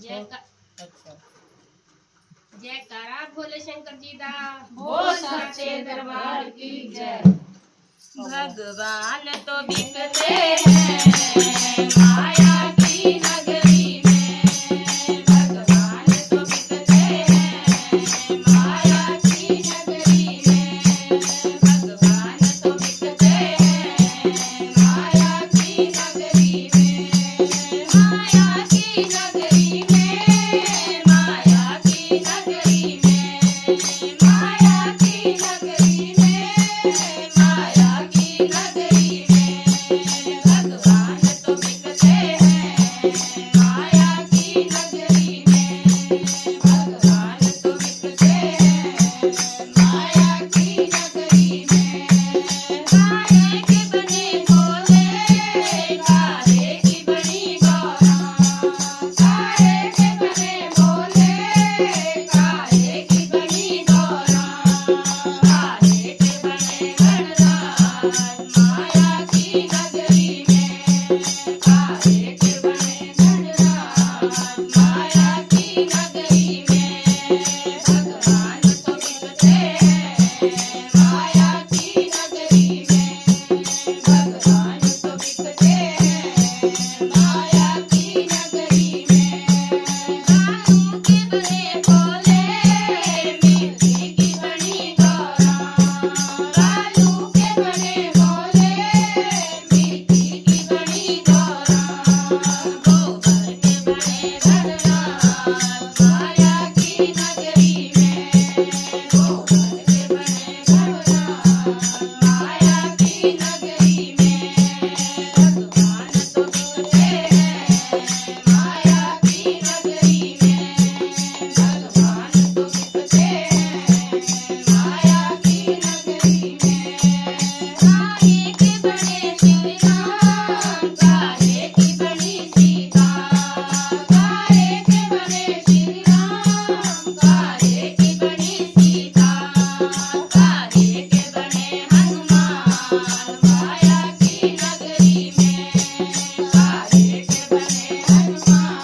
अच्छा जयकारा भोले शंकर जी दा बोल सच्चे दरबार की जय। भगवान तो बिकते हैं माया की नगरी में। भगवान तो बिकते हैं माया की नगरी में। भगवान तो बिकते हैं माया की नगरी में। माया की नगरी में। माया की नगरी में। माया की नगरी में। माया की नगरी में। भगवान तो बिकते हैं माया की नगरी में। भगवान तो बिकते हैं माया की नगरी में। काहे के बने भोले काहे की बनी गौरा। काहे के बने भोले काहे की बनी गौरा। काहे के बने गणराज माया की नगरी में। काहे के बने गणराज माया की नगरी में। भगवान तो बिकते हैं माया की नगरी में। भगवान तो बिकते हैं माया की नगरी में। कानू के बने भोले मिर्ची की बनी गौरा। कानू के बने भोले मिर्ची की बनी गौरा। गोबर के बने गणराज माया की नगरी में। गोबर के बने गणराज माया की नगरी में। भगवान तो बिकते हैं माया की नगरी में। भगवान तो बिकते हैं माया की नगरी में। काहे के बने श्री राम काहे की बनी सीता। काहे के बने श्री राम काहे की बनी सीता। काहे के बने हनुमान माया की नगरी में। काहे के बने हनुमान